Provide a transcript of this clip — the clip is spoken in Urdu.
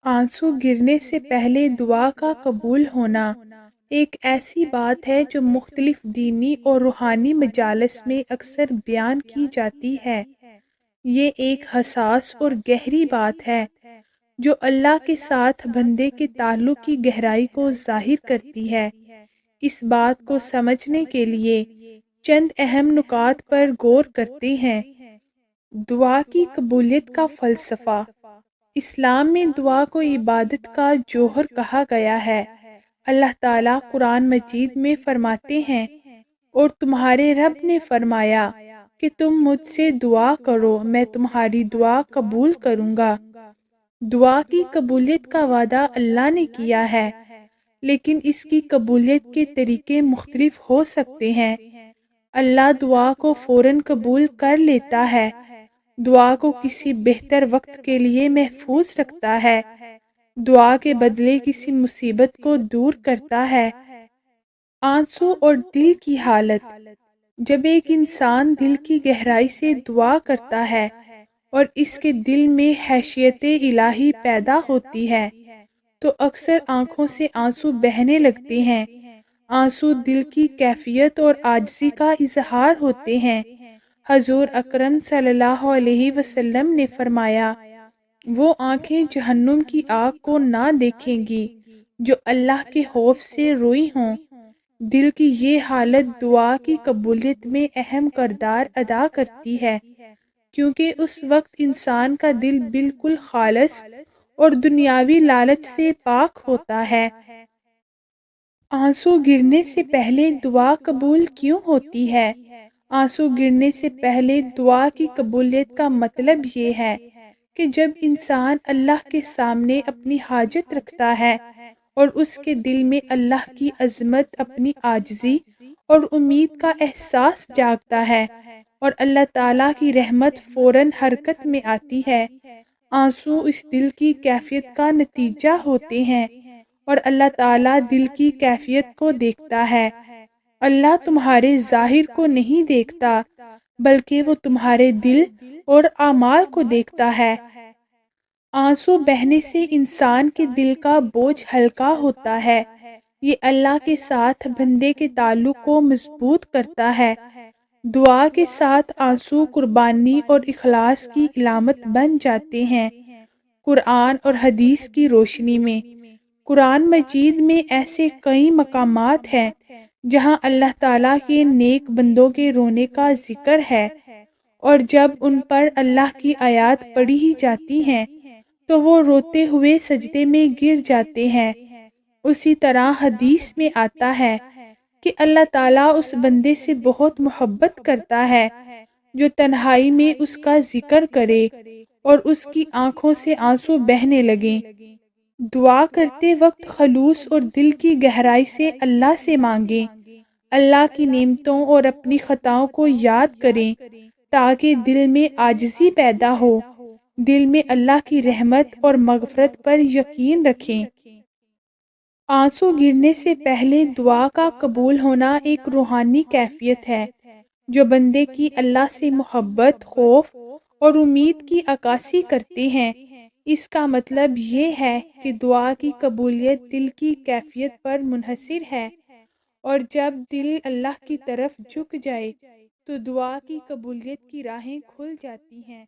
آنسو گرنے سے پہلے دعا کا قبول ہونا ایک ایسی بات ہے جو مختلف دینی اور روحانی مجالس میں اکثر بیان کی جاتی ہے۔ یہ ایک حساس اور گہری بات ہے جو اللہ کے ساتھ بندے کے تعلق کی گہرائی کو ظاہر کرتی ہے۔ اس بات کو سمجھنے کے لیے چند اہم نکات پر غور کرتے ہیں۔ دعا کی قبولیت کا فلسفہ۔ اسلام میں دعا کو عبادت کا جوہر کہا گیا ہے۔ اللہ تعالیٰ قرآن مجید میں فرماتے ہیں، اور تمہارے رب نے فرمایا کہ تم مجھ سے دعا کرو، میں تمہاری دعا قبول کروں گا۔ دعا کی قبولیت کا وعدہ اللہ نے کیا ہے، لیکن اس کی قبولیت کے طریقے مختلف ہو سکتے ہیں۔ اللہ دعا کو فوراً قبول کر لیتا ہے، دعا کو کسی بہتر وقت کے لیے محفوظ رکھتا ہے، دعا کے بدلے کسی مصیبت کو دور کرتا ہے۔ آنسو اور دل کی حالت۔ جب ایک انسان دل کی گہرائی سے دعا کرتا ہے اور اس کے دل میں خشیت الہی پیدا ہوتی ہے تو اکثر آنکھوں سے آنسو بہنے لگتے ہیں۔ آنسو دل کی کیفیت اور عاجزی کا اظہار ہوتے ہیں۔ حضور اکرم صلی اللہ علیہ وسلم نے فرمایا، وہ آنکھیں جہنم کی آگ کو نہ دیکھیں گی جو اللہ کے خوف سے روئی ہوں۔ دل کی یہ حالت دعا کی قبولیت میں اہم کردار ادا کرتی ہے، کیونکہ اس وقت انسان کا دل بالکل خالص اور دنیاوی لالچ سے پاک ہوتا ہے۔ آنسو گرنے سے پہلے دعا قبول کیوں ہوتی ہے؟ آنسو گرنے سے پہلے دعا کی قبولیت کا مطلب یہ ہے کہ جب انسان اللہ کے سامنے اپنی حاجت رکھتا ہے اور اس کے دل میں اللہ کی عظمت، اپنی عاجزی اور امید کا احساس جاگتا ہے اور اللہ تعالیٰ کی رحمت فوراً حرکت میں آتی ہے۔ آنسو اس دل کی کیفیت کا نتیجہ ہوتے ہیں اور اللہ تعالیٰ دل کی کیفیت کو دیکھتا ہے۔ اللہ تمہارے ظاہر کو نہیں دیکھتا، بلکہ وہ تمہارے دل اور اعمال کو دیکھتا ہے۔ آنسو بہنے سے انسان کے دل کا بوجھ ہلکا ہوتا ہے۔ یہ اللہ کے ساتھ بندے کے تعلق کو مضبوط کرتا ہے۔ دعا کے ساتھ آنسو قربانی اور اخلاص کی علامت بن جاتے ہیں۔ قرآن اور حدیث کی روشنی میں قرآن مجید میں ایسے کئی مقامات ہیں جہاں اللہ تعالیٰ کے نیک بندوں کے رونے کا ذکر ہے، اور جب ان پر اللہ کی آیات پڑھی ہی جاتی ہیں تو وہ روتے ہوئے سجدے میں گر جاتے ہیں۔ اسی طرح حدیث میں آتا ہے کہ اللہ تعالیٰ اس بندے سے بہت محبت کرتا ہے جو تنہائی میں اس کا ذکر کرے اور اس کی آنکھوں سے آنسو بہنے لگیں۔ دعا کرتے وقت خلوص اور دل کی گہرائی سے اللہ سے مانگیں، اللہ کی نعمتوں اور اپنی خطاؤں کو یاد کریں تاکہ دل میں عاجزی پیدا ہو، دل میں اللہ کی رحمت اور مغفرت پر یقین رکھیں۔ آنسو گرنے سے پہلے دعا کا قبول ہونا ایک روحانی کیفیت ہے جو بندے کی اللہ سے محبت، خوف اور امید کی عکاسی کرتے ہیں۔ اس کا مطلب یہ ہے کہ دعا کی قبولیت دل کی کیفیت پر منحصر ہے، اور جب دل اللہ کی طرف جھک جائے تو دعا کی قبولیت کی راہیں کھل جاتی ہیں۔